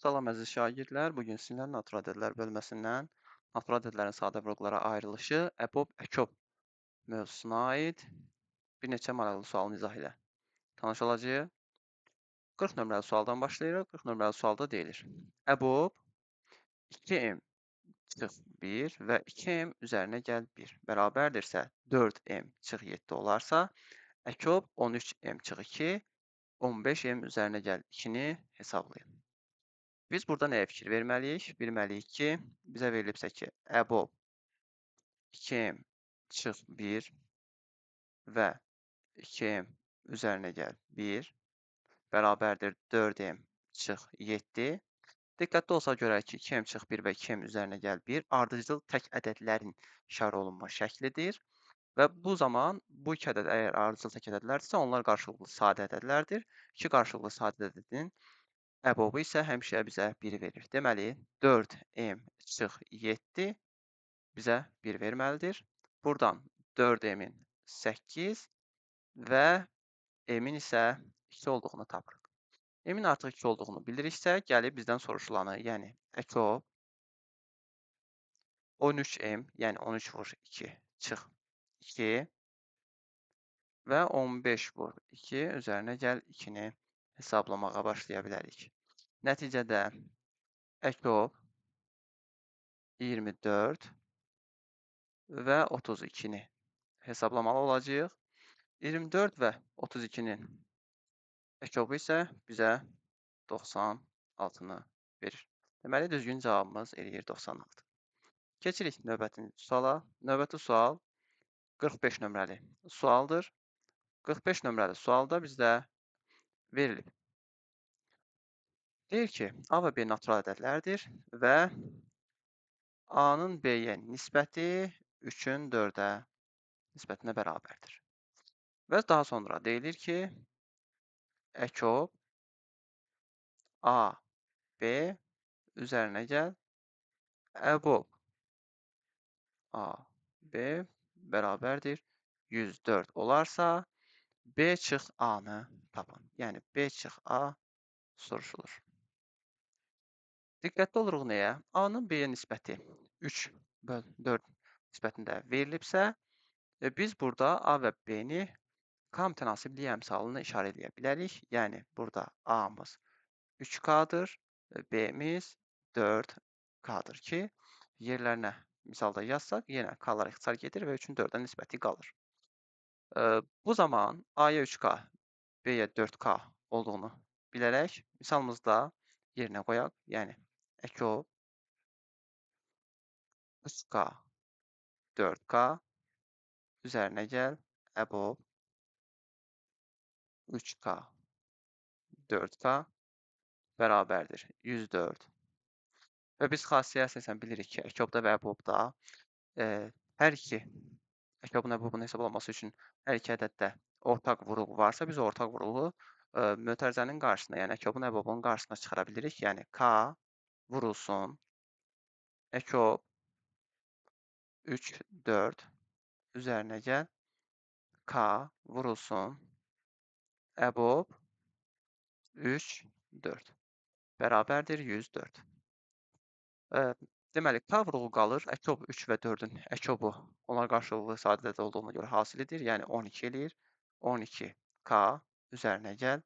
Salam əziz şagirdlər, bugün sizinlə natural ədədlər bölməsindən natural ədədlərin sadə vurğulara ayrılışı, EBOB, EKOB mövzusuna aid bir neçə maraqlı sualın izahı ilə tanış olacağıq. 40 nömrəli sualdan başlayırıq. 40 nömrəli sualda deyilir: EBOB 2m çıx 1 və 2m üzərinə gəl 1 bərabərdirsə 4m çıx 7 olarsa, EKOB 13m çıx 2, 15m üzərinə gəl 2-ni hesablayın. Biz burada nəyə fikir verməliyik? Bilməliyik ki, bizə verilibsə ki, EBOB 2m çıx 1 və 2m üzərinə gəl 1 bərabərdir 4m çıx 7. Diqqətli olsa görək ki, 2m çıx 1 və 2m üzərinə gəl 1 ardıcıl tək ədədlərin işarə olunma şəklidir. Və bu zaman bu iki ədəd əgər ardıcıl tək ədədlərdirsə, onlar qarşılıqlı sadə ədədlərdir. İki qarşılıqlı sadə ədədin EBOB-u isə həmişə bizə 1 verir. Deməli, 4m çıx 7 bizə 1 verməlidir. Buradan 4m-in 8 və m-in isə 2 olduğunu tapırıq. M-in artıq 2 olduğunu biliriksə, gəlib bizdən soruşulanı, yəni EKOB 13m, yəni 13 vur 2 çıx 2 və 15 vur 2 üzərinə gəl 2-ni hesablamağa başlaya bilərik. Nəticədə EKOB 24 və 32-ni hesablamalı olacağıq. 24 və 32-nin EKOB-u isə bizə 96-nı verir. Deməli, düzgün cavabımız eləyir 96. Keçirik növbəti suala. Növbəti sual 45 nömrəli sualdır. 45 nömrəli sualda bizdə verilib. Deyir ki, A və B natural ədədlərdir və A-nın B-yə nisbəti 3-ün 4-ə nisbətinə bərabərdir. Və daha sonra deyilir ki, EKOB A, B üzərinə gəl, EBOB A, B bərabərdir 104 olarsa, B çıx A-nı tapın. Yəni, B çıx A soruşulur. Diqqətli oluruq nəyə? A-nın B-yə nisbəti 3/4 nisbətində verilibsə, biz burada A və B-ni K mütənasibliyi əmsalını işarə edə bilərik. Yəni, burada A-mız 3K-dır, B-miz 4K-dır ki, yerlərinə misalda yazsaq, yenə K-lar ixtisar gedir və 3-ün 4-ə nisbəti qalır. Bu zaman A-ya 3K, B-yə 4K olduğunu bilərək misalımızda yerinə qoyaq. Yəni, EKOB 3K, 4K üzərinə gəl, EBOB 3K, 4K bərabərdir 104. Və biz xassəyə əsasən bilirik ki, EKOB-da və EBOB-da hər iki EKOB-un EBOB-un hesablanması üçün hər iki ədəddə ortaq vurğu varsa, biz ortaq vurğu mötərizənin qarşısına, yəni EKOB-un EBOB-un qarşısına çıxara bilirik. Yəni, K vurulsun EKOB 3, 4 üzərinə gəl, K vurulsun EBOB 3, 4 bərabərdir 104. Deməli, K vurğu qalır. EKOB 3 və 4-ün EKOB-u onlar qarşılıqlı sadə ədəd olduğuna görə hasilidir. Yəni, 12 eləyir. 12K üzərinə gəl.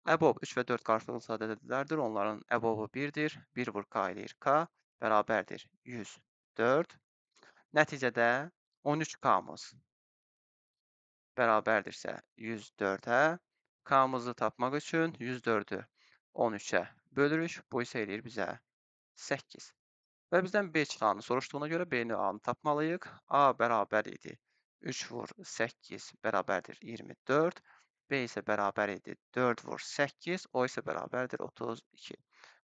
EBOB 3 və 4 qarşılıqlı sadə ədədlərdir. Onların EBOB-u 1-dir. 1 vur K eləyir K bərabərdir 104. Nəticədə 13K-mız bərabərdirsə 104-ə, K-mızı tapmaq üçün 104-ü 13-ə bölürük. Bu isə eləyir bizə 8. Və bizdən B çıxanı soruşduğuna görə B-ni A-nı tapmalıyıq. A bərabər idi 3 vur 8 bərabərdir 24. B isə bərabər idi 4 vur 8, o isə bərabərdir 32.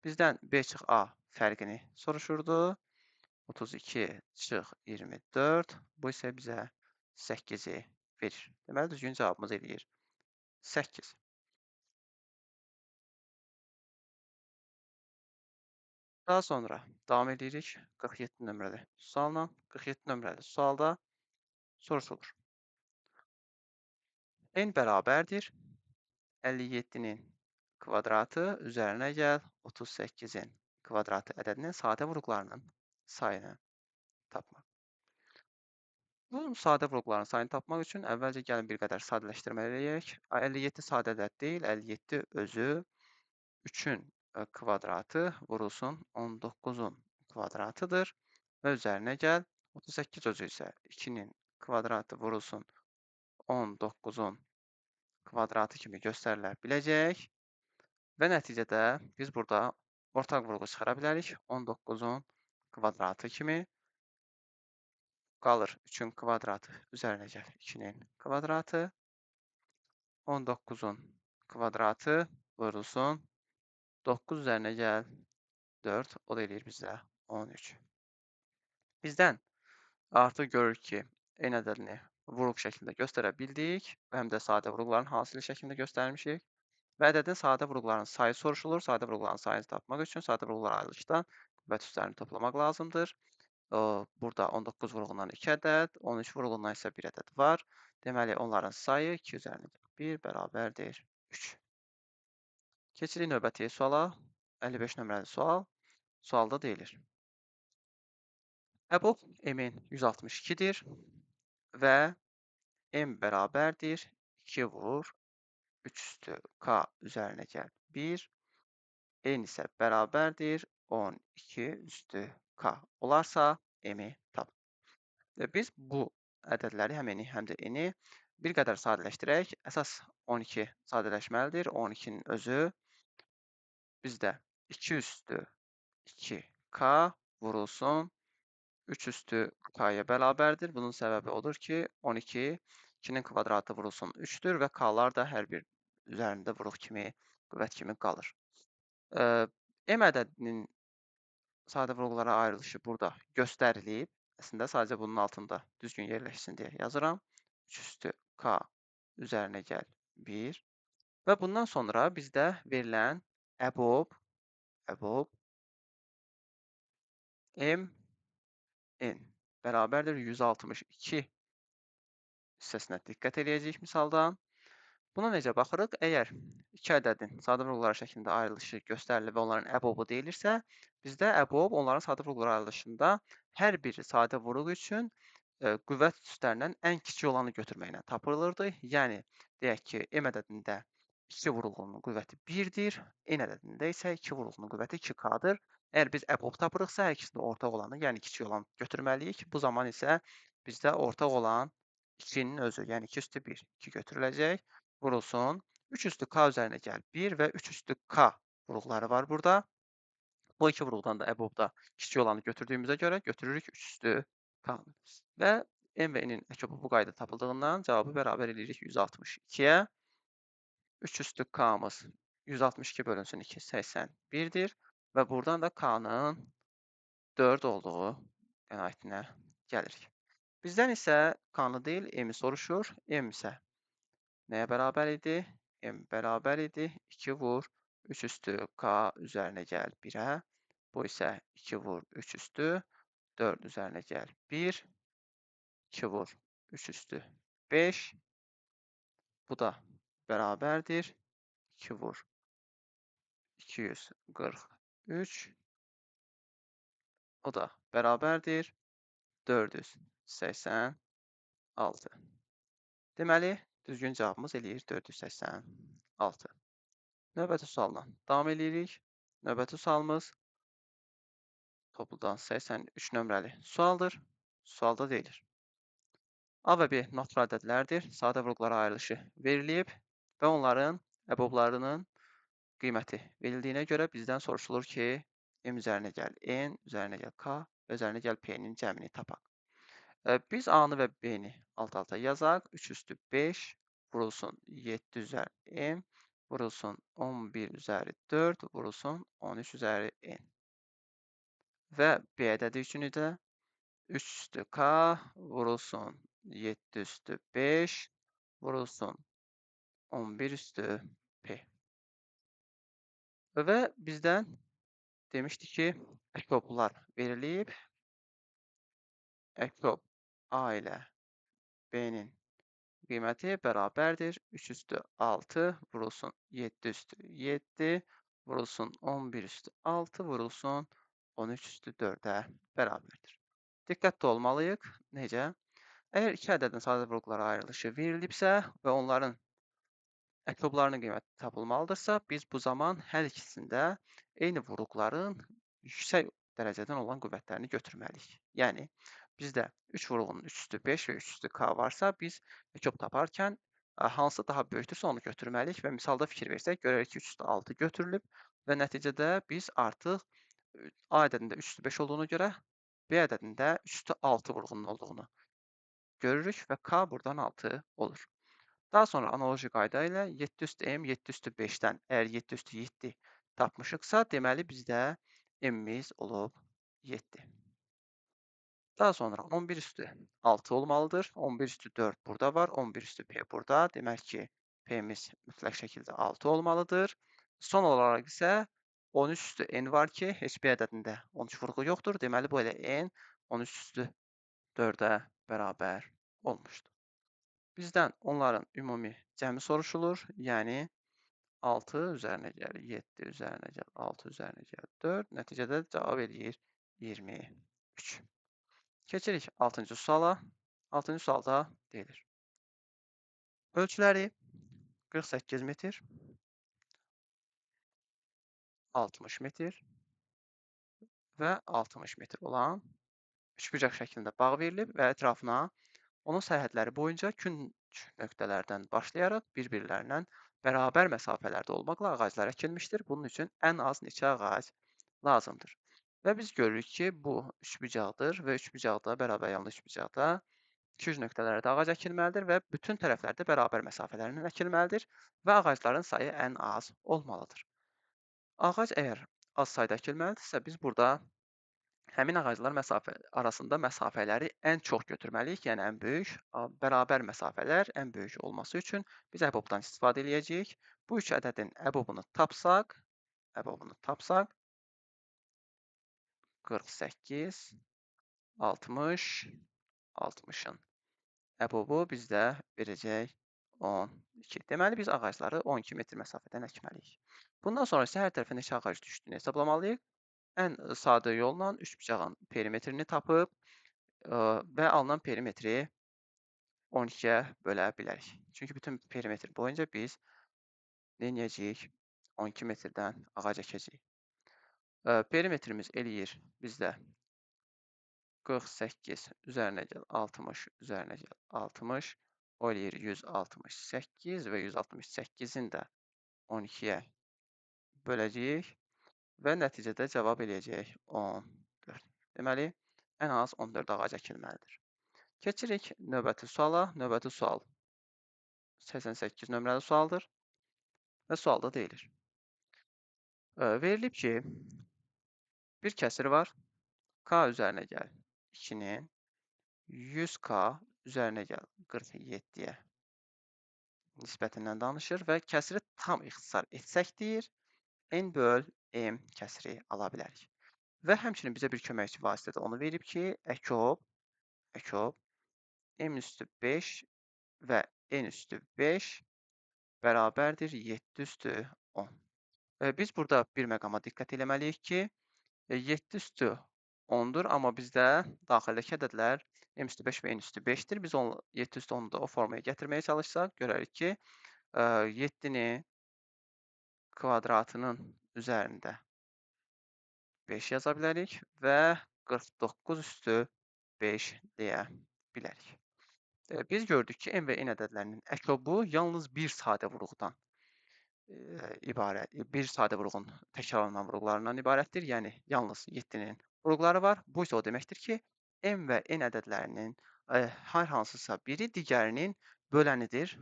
Bizdən B çıx A fərqini soruşurdu. 32 çıx 24, bu isə bizə 8-i verir. Deməli, düzgün cavabımız eləyir 8. Daha sonra davam edirik 47 nömrəli sualla. 47 nömrəli sualda soruşulur. N bərabərdir 57-nin kvadratı üzərinə gəl 38-in kvadratı ədədinin sadə vurğularının sayını tapmaq. Bu sadə vurğuların sayını tapmaq üçün əvvəlcə gəlin bir qədər sadələşdirmə eləyək. 57 sadə ədəd deyil, 57 özü 3-ün kvadratı vurulsun 19-un kvadratıdır və üzərinə gəl 38 özü isə 2-nin kvadratı vurulsun 19-un kvadratı kimi göstərilə biləcək və nəticədə biz burada ortaq vurğu çıxara bilərik. 19-un kvadratı kimi qalır 3-ün kvadratı üzərinə gəl 2-nin kvadratı 19-un kvadratı vurulsun 9 üzərinə gəl 4, o da eləyir bizə 13. Bizdən artıq görürük ki, n ədədini vuruq şəklində göstərə bildik və həm də sadə vuruqların hasili şəklində göstərmişik. Və ədədin sadə vuruqların sayı soruşulur. Sadə vuruqların sayını tapmaq üçün sadə vuruqlar ayrılışda qüvvət üslərini toplamaq lazımdır. Burada 19 vuruğundan 2 ədəd, 13 vuruğundan isə 1 ədəd var. Deməli, onların sayı 2 üzərinə 1 bərabərdir 3. Keçirik növbəti suala. 55 nömrəli sual. Sualda deyilir. EBOB M-in 162-dir və M bərabərdir 2 vur 3 üstü K üzərinə gəl 1. N isə bərabərdir 12 üstü K olarsa M-i tap. Biz bu ədədləri həm N-i, həm də N-i bir qədər sadələşdirək. Əsas 12 sadələşməlidir. 12-nin özü bizdə 2 üstü 2K vurulsun 3 üstü K-ya bərabərdir. Bunun səbəbi odur ki, 12 2-nin kvadratı vurulsun 3-dür və K-lar da hər bir üzərində vuruq kimi, qüvvət kimi qalır. M ədədinin sadə vuruqlara ayrılışı burada göstərilib. Əslində, sadəcə bunun altında düzgün yerləşsin deyə yazıram. 3 üstü K üzərinə gəl 1. Və bundan sonra bizdə verilən EBOB M N bərabərdir 162 hissəsinə diqqət eləyəcəyik misaldan. Buna necə baxırıq? Əgər 2 ədədin sadə vuruqlar şəklində ayrılışı göstərilir və onların EBOB-u deyilirsə, bizdə EBOB onların sadə vuruqlar ayrılışında hər bir sadə vuruq üçün qüvvət üstlərindən ən kiçik olanı götürməklə tapılırdı. Yəni, deyək ki, M ədədində 2 vuruğunun qüvvəti 1-dir, N ədədində isə 2 vuruğunun qüvvəti 2K-dır. Əgər biz EBOB tapırıqsa, hər ikisində ortaq olanı, yəni kiçik olan götürməliyik. Bu zaman isə bizdə ortaq olan 2-nin özü, yəni 2 üstü 1, 2 götürüləcək. Vurulsun. 3 üstü K üzərinə gəl 1 və 3 üstü K vuruqları var burada. Bu iki vuruqdan da EBOB-da kiçik olanı götürdüyümüzə görə götürürük 3 üstü K. Və M və N-in EBOB bu qayda tapıldığından cavabı bərabər edirik 162-yə. 3 üstü K-mız 162 bölünsün 2, 81-dir. Və buradan da K-nın 4 olduğu qənaətinə gəlirik. Bizdən isə K-nı deyil, M-i soruşur. M isə nəyə bərabər idi? M bərabər idi 2 vur 3 üstü K üzərinə gəl 1-ə. Bu isə 2 vur 3 üstü 4 üzərinə gəl 1. 2 vur 3 üstü 5. Bu da bərabərdir 2 vur 243. O da bərabərdir 486. Deməli, düzgün cavabımız eləyir 486. Növbəti sualla davam edirik. Növbəti sualımız topludan 83 nömrəli sualdır. Sualda deyilir. A və B natural ədədlərdir. Sadə vuruqlara ayrılışı verilib və onların EBOB-larının qiyməti verildiyinə görə bizdən soruşulur ki, M üzərinə gəl N, üzərinə gəl K, üzərinə gəl P-nin cəmini tapaq. Biz A-nı və B-ni alt-alta yazaq. 3 üstü 5 vurulsun 7 üzəri M, vurulsun 11 üzəri 4, vurulsun 13 üzəri N. Və B ədədi üçün də 3 üstü K vurulsun 7 üstü 5, vurulsun 11 üstü P. Və bizdən demişdik ki, EBOB-lar verilib. EBOB A ilə B-nin qiyməti bərabərdir 3 üstü 6 vurulsun 7 üstü 7 vurulsun 11 üstü 6 vurulsun 13 üstü 4-ə bərabərdir. Diqqətli olmalıyıq. Necə? Əgər iki ədədin sadə vurulgulara ayrılışı verilibsə və onların əkoblarının qiyməti tapılmalıdırsa, biz bu zaman hər ikisində eyni vurulguların yüksək dərəcədən olan qüvvətlərini götürməliyik. Yəni, bizdə 3 vurulğunun 3 üstü 5 və 3 üstü k varsa, biz əkop taparkən hansı daha böyükdürsə onu götürməliyik və misalda fikir versək, görərik ki, 3 üstü 6 götürülüb və nəticədə biz artıq A ədədində 3 üstü 5 olduğuna görə B ədədində 3 üstü 6 vurulğunun olduğunu görürük və k buradan 6 olur. Daha sonra analoji qayda ilə 7 üstü m 7 üstü 5-dən əgər 7 üstü 7 tapmışıqsa, deməli bizdə m-imiz olub 7. Daha sonra 11 üstü 6 olmalıdır. 11 üstü 4 burada var. 11 üstü p burada. Demək ki, p-miz mütləq şəkildə 6 olmalıdır. Son olaraq isə 13 üstü n var ki, heç bir ədədində 13 vurğu yoxdur. Deməli, bu elə n 13 üstü 4-ə bərabər olmuşdur. Bizdən onların ümumi cəmi soruşulur. Yəni 6 üzərinə gəlir 7 üzərinə gəlir 6 üzərinə gəlir 4. Nəticədə cavab eləyir 23. Keçirik 6-cı suala. 6-cı sualda deyilir. Ölçüləri 48 metr, 60 metr və 60 metr olan üçbucaq şəklində bağ verilib və ətrafına onun sərhədləri boyunca künc nöqtələrdən başlayaraq bir-birlərindən bərabər məsafələrdə olmaqla ağaclar əkilmişdir. Bunun üçün ən az neçə ağac lazımdır. Və biz görürük ki, bu üçbucaqdır və üçbucaqda, bərabər yanlı üçbucaqda ikiuc nöqtələrdə ağac əkilməlidir və bütün tərəflərdə bərabər məsafələrlə əkilməlidir və ağacların sayı ən az olmalıdır. Ağac əgər az sayda əkilməlidirsə, biz burada həmin ağaclar arasında məsafələri ən çox götürməliyik, yəni ən böyük, bərabər məsafələr ən böyük olması üçün biz əbobdan istifadə edəcəyik. Bu üç ədədin əbobunu tapsaq 48, 60, 60-ın əbobu bizdə verəcək 12. Deməli, biz ağacları 12 metr məsafədən əkməliyik. Bundan sonra isə hər tərəfə neçə ağac düşdüyünü hesablamalıyıq. Ən sadə yolla üçbucağın perimetrini tapıb və alınan perimetri 12-yə bölə bilərik. Çünki bütün perimetr boyunca biz nə edəcəyik? 12 metrdən ağac əkəcəyik. Perimetrimiz eləyir bizdə 48 üzərinə gəl 60 üzərinə gəl 60 o eləyir 168 və 168-in də 12-yə böləcəyik və nəticədə cavab eləyəcək 14. Deməli, ən az 14 ağac əkilməlidir. Keçirik növbəti suala. Növbəti sual 88 nömrəli sualdır və sualda deyilir. Verilib ki, bir kəsir var. K üzərinə gəl 2-nin 100K üzərinə gəl 47-yə nisbətindən danışır və kəsiri tam ixtisar etsək deyir, n böl m kəsiri ala bilərik. Və həmçinin bizə bir köməkçi vasitədə onu verib ki, əkob m üstü 5 və n üstü 5 bərabərdir 7 üstü 10. Biz burada bir məqama diqqət eləməliyik ki, 7 üstü 10-dur, amma bizdə daxildəki ədədlər m üstü 5 və n üstü 5-dir. Biz 7 üstü 10-u da o formaya gətirməyə çalışsaq, görərik ki, 7-ni kvadratının üzərində 5 yaza bilərik və 49 üstü 5 deyə bilərik. Biz gördük ki, m və n ədədlərinin əkobu yalnız bir sadə vurğudan ibarət, bir sadə vurğun təkrarlanan vurğularından ibarətdir. Yəni, yalnız 7-nin vurğuları var. Bu isə o deməkdir ki, m və n ədədlərinin hər hansısa biri digərinin bölənidir.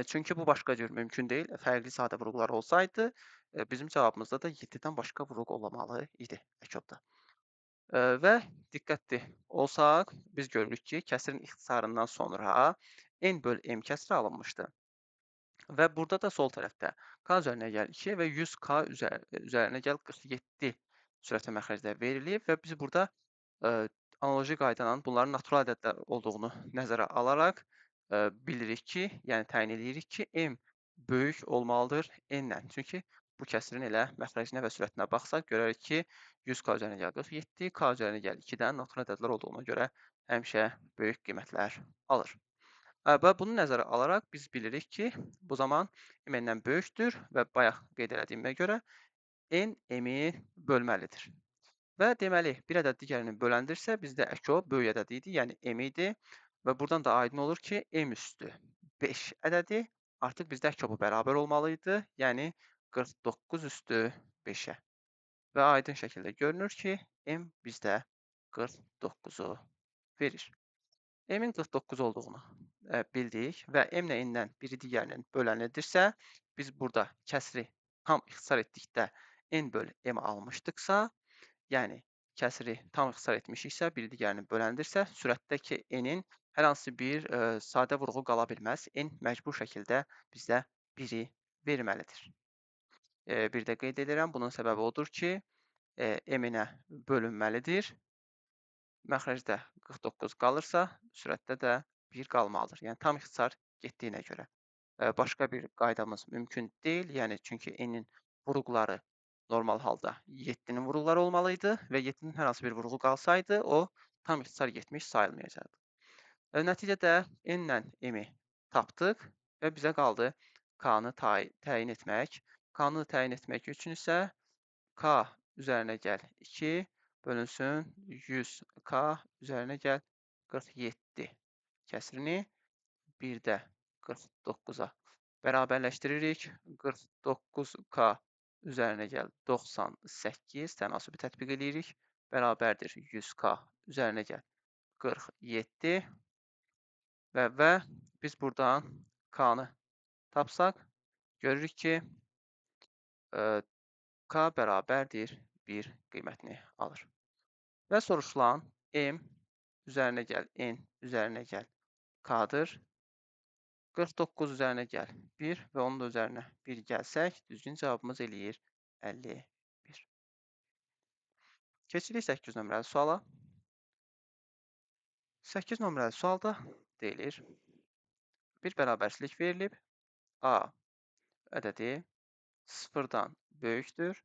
Çünki bu başqa cür mümkün deyil. Fərqli sadə vurğular olsaydı, bizim cavabımızda da 7-dən başqa vurğu olmalı idi əkobda. Və diqqətli olsaq, biz görürük ki, kəsirin ixtisarından sonra n böl m kəsiri alınmışdı. Və burada da sol tərəfdə k üzərinə gəl 2 və 100k üzərinə gəl 47 sürətlə məxrəcdə verilib və biz burada analoji qaydanın bunların natural ədədlər olduğunu nəzərə alaraq bilirik ki, yəni təyin edirik ki, m böyük olmalıdır n-dən. Çünki bu kəsirin elə məxrəcinə və sürətinə baxsaq, görərik ki, 100k üzərinə gəl 47, k üzərinə gəl 2-dən natural ədədlər olduğuna görə həmişə böyük qiymətlər alır. Və bunu nəzərə alaraq biz bilirik ki, bu zaman m n-dən böyükdür və bayaq qeyd elədiyimə görə n m-i bölməlidir. Və deməli, bir ədəd digərini böləndirsə, bizdə əkö böyük ədəd idi, yəni m idi. Və buradan da aydın olur ki, m üstü 5 ədədi artıq bizdə əkö bərabər olmalı idi, yəni 49 üstü 5-ə. Və aydın şəkildə görünür ki, m bizdə 49-u verir. M-in 49 olduğunu bildik və m ilə n-dən biri digərinin bölənildirsə, biz burada kəsri tam ixtisar etdikdə n bölü m almışdıqsa, yəni kəsri tam ixtisar etmişiksə, biri digərini böləndirsə, sürətdəki n-in hər hansı bir sadə vurğu qala bilməz. N məcbur şəkildə bizdə 1-i verməlidir. Bir də qeyd edirəm, bunun səbəbi odur ki, m-nə bölünməlidir. Məxrəcdə 49 qalırsa, sürətdə də 1 qalmalıdır. Yəni tam ixtisar getdiyinə görə. Başqa bir qaydamız mümkün deyil. Yəni çünki n-in vurğuları normal halda 7-nin vurğuları olmalı idi və 7-nin hər hansı bir vurğu qalsaydı, o tam ixtisar getmiş sayılmayacaqdı. Nəticədə n-lə m-i tapdıq və bizə qaldı k-nı təyin etmək. K-nı təyin etmək üçün isə k üzərinə gəl 2 bölünsün 100k üzərinə gəl 47 kəsrini bir də 49-a bərabərləşdiririk. 49k üzərinə gəl 98 tənasibi tətbiq edirik. Bərabərdir 100k üzərinə gəl 47 və biz buradan k-nı tapsaq, görürük ki, k bərabərdir 1 qiymətini alır. Və soruşulan m üzərinə gəl n üzərinə gəl k-dır. 49 üzərinə gəl 1 və onun da üzərinə 1 gəlsək, düzgün cavabımız eləyir 51. Keçirik 8 nömrəli suala. 8 nömrəli sualda deyilir, bir bərabərçilik verilib. A ədədi 0-dan böyükdür,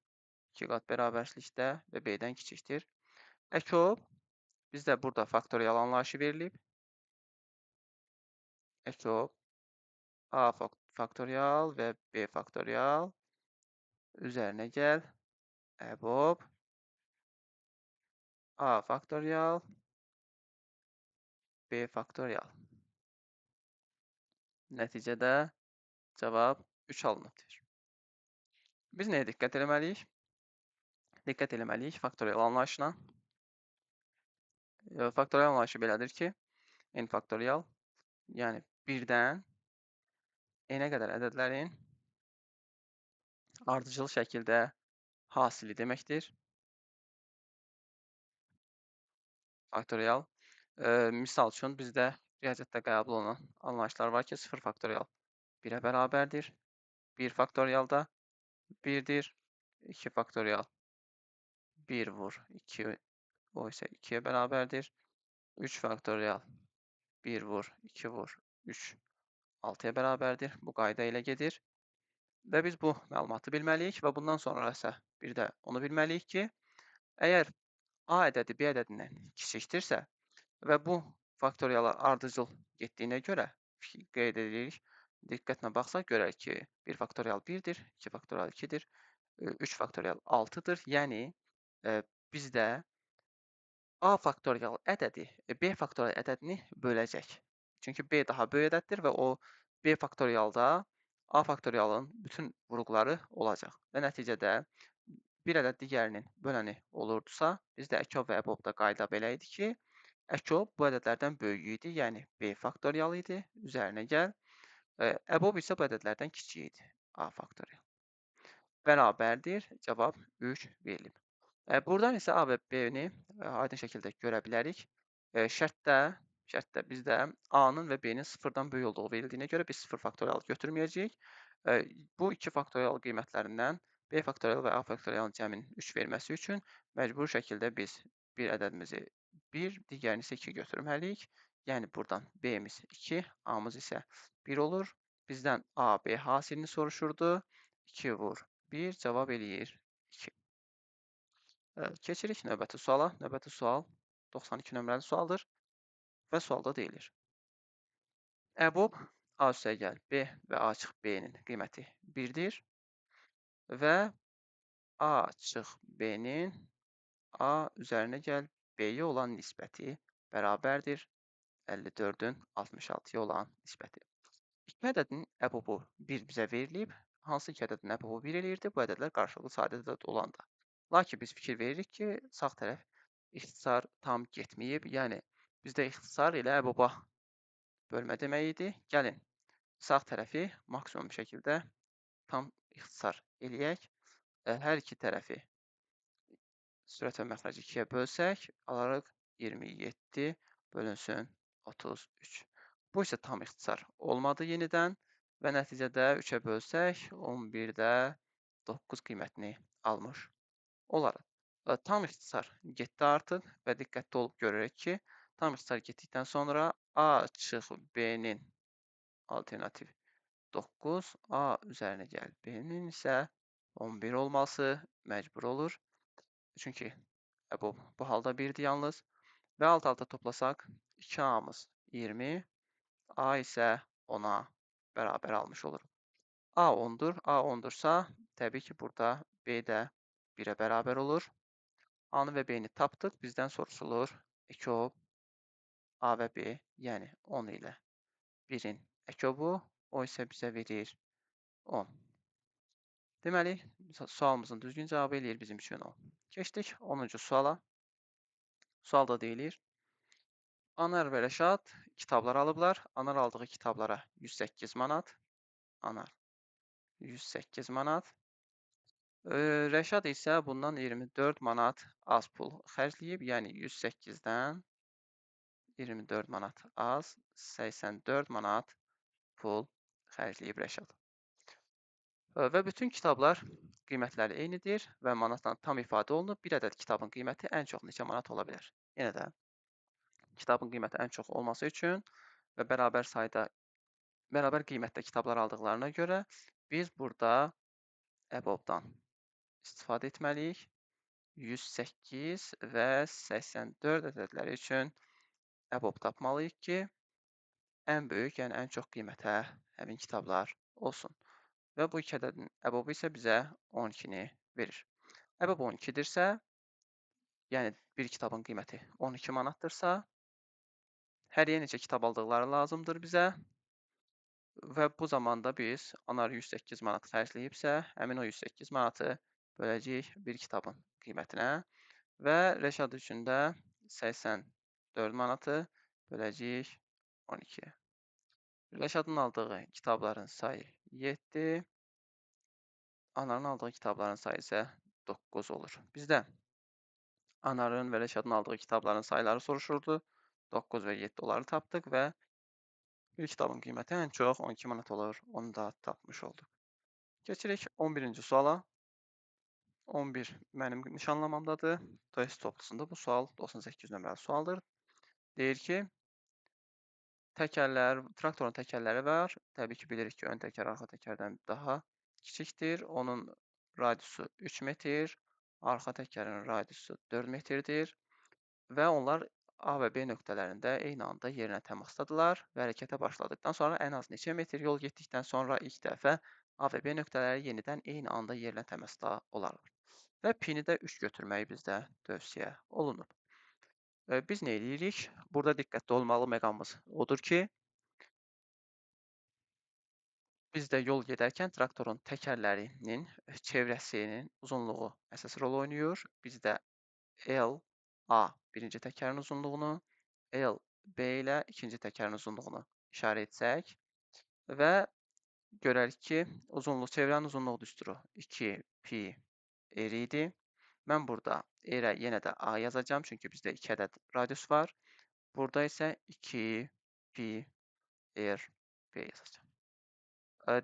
2 qat bərabərçilikdə və B-dən kiçikdir. əkö bizdə burada faktorial anlayışı verilib. əkö A faktorial və B faktorial üzərinə gəl əbob A faktorial B faktorial. Nəticədə cavab 3 alınıbdır. Biz nəyə diqqət eləməliyik? Diqqət eləməliyik faktorial anlayışına. Faktorial anlayışı belədir ki, n faktorial, yəni 1-dən n-ə qədər ədədlərin ardıcıl şəkildə hasili deməkdir. Faktorial. Misal üçün, bizdə riyaziyyatda qəbul olunan anlayışlar var ki, 0 faktorial 1-ə bərabərdir. 1 faktorial da 1-dir. 2 faktorial 1 vur 2, o isə 2-yə bərabərdir. 3 faktorial 1 vur 2 vur 3, 6-ya bərabərdir. Bu qayda ilə gedir. Və biz bu məlumatı bilməliyik və bundan sonra isə bir də onu bilməliyik ki, əgər A ədədi B ədədindən kiçikdirsə və bu faktoriyalar ardıcıl getdiyinə görə qeyd edirik, diqqətlə baxsaq görək ki, 1 faktorial 1-dir, 2 faktorial 2-dir, 3 faktorial 6-dır. Yəni, bizdə A faktorial ədədi B faktorial ədədini böləcək. Çünki B daha böyük ədəddir və o B faktorialda A faktorialın bütün vurğuları olacaq. Və nəticədə bir ədəd digərinin böləni olurdusa, bizdə əkö və əbobda qayda belə idi ki, əkö bu ədədlərdən böyük idi, yəni B faktorial idi, üzərinə gəl. Əbob isə bu ədədlərdən kiçik idi, A faktorial. Bərabərdir, cavab 3 verilib. Buradan isə A və B-ni aydın şəkildə görə bilərik. Şərtdə bizdə A-nın və B-nin 0-dan böyük olduğu verildiyinə görə biz 0 faktorial götürməyəcəyik. Bu iki faktorial qiymətlərindən B faktorial və A faktorialın cəminin 3 verməsi üçün məcbur şəkildə biz bir ədədimizi 1, digərini isə 2 götürməliyik. Yəni buradan B-miz 2, A-mız isə 1 olur. Bizdən A, B hasilini soruşurdu. 2 vur 1, cavab eləyir 2. Keçirik növbəti suala. Növbəti sual 92 nömrəli sualdır və sualda deyilir. EBOB A + B və A - B-nin qiyməti 1-dir və A - B-nin A üzərinə gəl B-yə olan nisbəti bərabərdir 54-ün 66-ya olan nisbəti. İki ədədin əbobu 1 bizə verilib. Hansı iki ədədin əbobu 1 eləyirdi? Bu ədədlər qarşılıqlı sadə ədəd olanda. Lakin biz fikir veririk ki, sağ tərəf ixtisar tam getməyib. Yəni, bizdə ixtisar ilə əboba bölmə demək idi. Gəlin, sağ tərəfi maksimum şəkildə tam ixtisar eləyək. Hər iki tərəfi sürət və məxrəci 2-yə bölsək, alarıq 27 bölünsün 33. Bu isə tam ixtisar olmadı yenidən və nəticədə 3-ə bölsək, 11-də 9 qiymətini almış olarıq. Tam ixtisar getdi artıq və diqqətli olub görürük ki, tam ixtisar getdikdən sonra A - B-nin alternativ 9, A üzərinə gəl B-nin isə 11 olması məcbur olur. Çünki bu halda 1-dir yalnız. Və alt-alta toplasaq 2A-mız 20, A isə 10-a bərabər almış oluruq. A 10-dur. A 10-dursa, təbii ki, burada B də 1-ə bərabər olur. A-nı və B-ni tapdıq. Bizdən soruşulur EKOB A və B, yəni 10 ilə 1-in EKOBu, o isə bizə verir 10. Deməli, sualımızın düzgün cavabı eləyir bizim üçün 10. Keçdik 10-cu suala. Sualda deyilir. Anar və Rəşad kitablar alıblar. Anar aldığı kitablara 108 manat. Anar 108 manat. Rəşad isə bundan 24 manat az pul xərcləyib. Yəni 108-dən 24 manat az, 84 manat pul xərcləyib Rəşad. Və bütün kitablar qiymətləri eynidir və manatla tam ifadə olunub. Bir ədəd kitabın qiyməti ən çox neçə manat ola bilər? Yenə də kitabın qiyməti ən çox olması üçün və bərabər qiymətdə kitablar aldıqlarına görə biz burada EBOB-dan istifadə etməliyik. 108 və 84 ədədləri üçün EBOB tapmalıyıq ki, ən böyük, yəni ən çox qiymətə həmin kitablar olsun. Və bu iki ədədin EBOB-u isə bizə 12-ni verir. EBOB 12-dirsə, yəni bir kitabın qiyməti 12 manatdırsa, həriyə neçə kitab aldıqları lazımdır bizə və bu zamanda biz Anar 108 manat xərcləyibsə, həmin o 108 manatı böləcəyik bir kitabın qiymətinə və Rəşad üçün də 84 manatı böləcəyik 12-yə. Rəşadın aldığı kitabların sayı 7, Anarın aldığı kitabların sayı isə 9 olur. Bizdə Anarın və Rəşadın aldığı kitabların sayıları soruşurdu. 9 və 7 onları tapdıq və bir kitabın qiyməti ən çox 12 manat olur. Onu da tapmış olduq. Keçirik 11-ci suala. 11 mənim nişanlamamdadır. Test toplusunda bu sual 98 nömrəli sualdır. Deyir ki, traktorun təkərləri var. Təbii ki, bilirik ki, ön təkər arxa təkərdən daha kiçikdir. Onun radiusu 3 metr, arxa təkərin radiusu 4 metrdir və onlar A və B nöqtələrində eyni anda yerinə təmasdadırlar və hərəkətə başladıqdan sonra ən az neçə metr yol getdikdən sonra ilk dəfə A və B nöqtələri yenidən eyni anda yerinə təmasda olarlar. Və pi-ni də 3 götürməyi bizdə tövsiyə olunub. Biz nə edirik? Burada diqqətli olmalı məqamımız odur ki, bizdə yol gedərkən traktorun təkərlərinin çevrəsinin uzunluğu əsas rol oynayır. Bizdə L, A birinci təkərin uzunluğunu, L, B ilə ikinci təkərin uzunluğunu işarə etsək və görərik ki, çevrənin uzunluğu düsturu 2 pi r idi. Mən burada r-ə yenə də A yazacağım, çünki bizdə 2 ədəd radius var. Burada isə 2 pi r b yazacağım.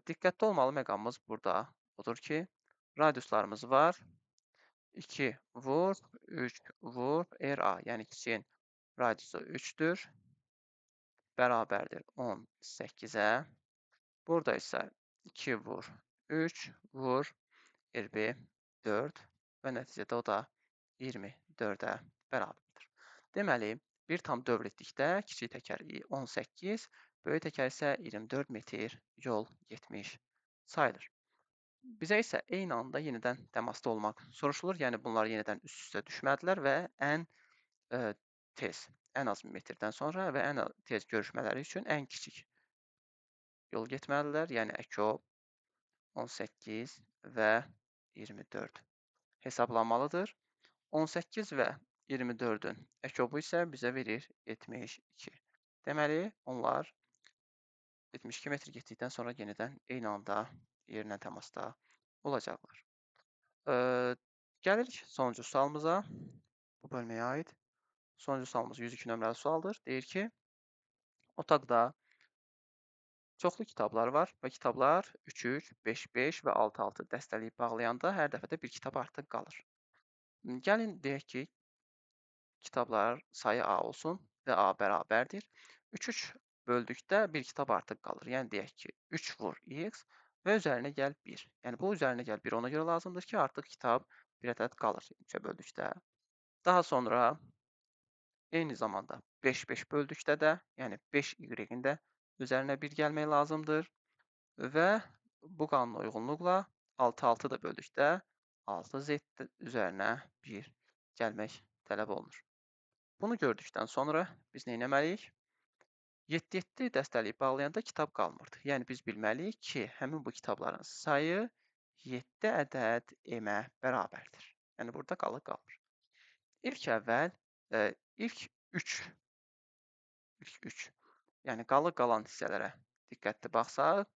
Diqqətli olmalı məqamımız burada odur ki, radiuslarımız var. 2 vur, 3 vur, r-a, yəni kiçiyin radiusu 3-dür. bərabərdir 18-ə. Burada isə 2 vur 3 vur 24 və nəticədə o da 24-ə bərabərdir. Deməli, bir tam dövr etdikdə kiçik təkər 18, böyük təkər isə 24 metr yol getmiş sayılır. Bizə isə eyni anda yenidən təmasda olmaq soruşulur. Yəni, bunlar yenidən üst-üstə düşmədilər və ən tez, ən az metrdən sonra və ən tez görüşmələri üçün ən kiçik yol getməlidirlər. Yəni, EKO 18 və 24 hesablanmalıdır. 18 və 24-ün EKO-bu isə bizə verir 72. Deməli, onlar 72 metr getdikdən sonra yenidən eyni anda yerlə təmasda olacaqlar. Gəlirik sonuncu sualımıza. Bu bölməyə aid. Sonuncu sualımız 102 nömrəli sualdır. Deyir ki, otaqda çoxlu kitablar var və kitablar 3-3, 5-5 və 6-6 dəstələyib bağlayanda hər dəfədə bir kitab artıq qalır. Gəlin deyək ki, kitablar sayı A olsun və A bərabərdir. 3-3 böldükdə bir kitab artıq qalır. Yəni deyək ki, 3 vur x və üzərinə gəl 1. Yəni bu üzərinə gəl 1 ona görə lazımdır ki, artıq kitab bir ədəd qalır 3-ə böldükdə. Daha sonra eyni zamanda 5-5 böldükdə də, yəni 5y-in də üzərinə 1 gəlmək lazımdır və bu qanuna uyğunluqla 6-6 da böldükdə 6z üzərinə 1 gəlmək tələb olunur. Bunu gördükdən sonra biz nə etməliyik? 7-7 dəstələyib bağlayanda kitab qalmırdı. Yəni biz bilməliyik ki, həmin bu kitabların sayı 7 ədəd M-ə bərabərdir. Yəni burada qalır. İlk əvvəl ilk 3, yəni qalan hissələrə diqqətli baxsaq,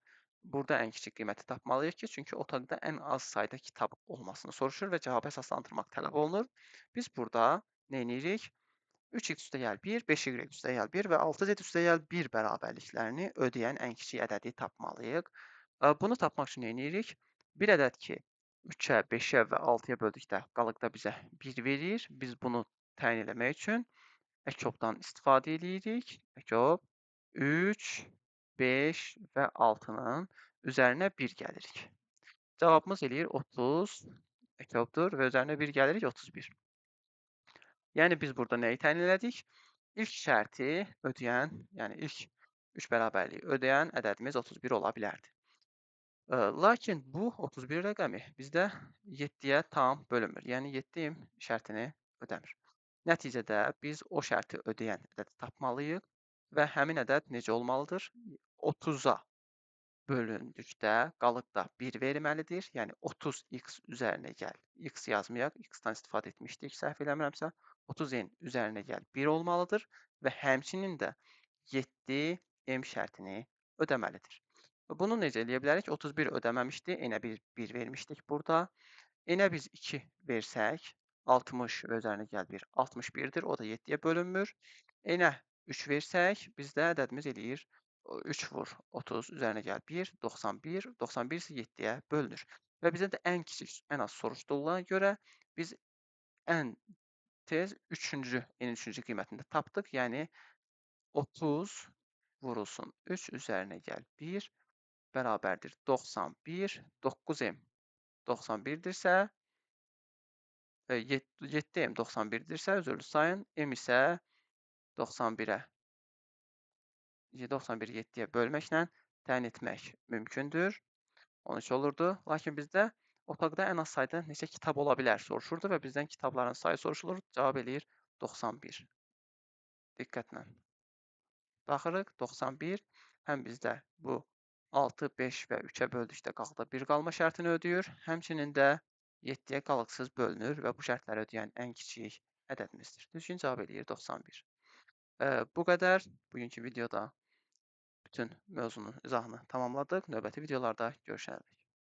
burada ən kiçik qiyməti tapmalıyıq ki, çünki otaqda ən az sayda kitab olmasını soruşur və cavabı əsaslandırmaq tələb olunur. Biz burada nə edirik? 3x üstəgəl 1, 5y üstəgəl 1 və 6z üstəgəl 1 bərabərliklərini ödəyən ən kiçik ədədi tapmalıyıq. Bunu tapmaq üçün nə edirik? Bir ədəd ki, 3-ə, 5-ə və 6-ya böldükdə qalıqda bizə 1 verir. Biz bunu təyin etmək üçün EKOB-dan istifadə edirik. EKOB 3, 5 və 6-nın üzərinə 1 gəlirik. Cavabımız eləyir 30 EKOB-dur və üzərinə 1 gəlirik 31. Yəni biz burada nəyi təyin elədik? İlk şərti ödəyən, yəni ilk 3 bərabərliyi ödəyən ədədimiz 31 ola bilərdi. Lakin bu 31 rəqəmi bizdə 7-yə tam bölünmür. Yəni 7 şərtini ödəmir. Nəticədə biz o şərti ödəyən ədədi tapmalıyıq və həmin ədəd necə olmalıdır? 30-a bölündükdə qalıqda 1 verməlidir. Yəni 30x üzərinə gəl. X yazmayaq, x-dan istifadə etmişdik, səhv eləmirəmsə. 30-in üzərinə gəl 1 olmalıdır və həmçinin də 7 M şərtini ödəməlidir. Bunu necə eləyə bilərik? 31 ödəməmişdi, enə 1 vermişdik burada. Enə biz 2 versək, 60 və üzərinə gəl 1, 61-dir. O da 7-yə bölünmür. Enə 3 versək, bizdə ədədimiz eləyir 3 vur 30, üzərinə gəl 1, 91, 91 isə 7-yə bölünür. Və bizə də ən kiçik, ən az soruşduğuna görə biz ən tez 3-cü, en 3-cü qiymətini də tapdıq. Yəni 30 vurulsun 3 üzərinə gəl 1 bərabərdir 91, 9M 91-dirsə, 7M 91-dirsə, özürlü sayın, M isə 91-ə 91-i 7-yə bölməklə təyin etmək mümkündür. 13 olurdu. Lakin bizdə otaqda ən az sayda neçə kitab ola bilər soruşurdu və bizdən kitabların sayı soruşulur. Cavab eləyir 91. Diqqətlə baxırıq. 91 həm bizdə bu 6, 5 və 3-ə böldükdə qalıqda 1 qalma şərtini ödəyir. Həmçinin də 7-yə qalıqsız bölünür və bu şərtləri ödəyən ən kiçik ədədimizdir. Düzgün cavab eləyir 91. Bu qədər bugünkü videoda bütün mövzunun izahını tamamladıq. Növbəti videolarda görüşərik.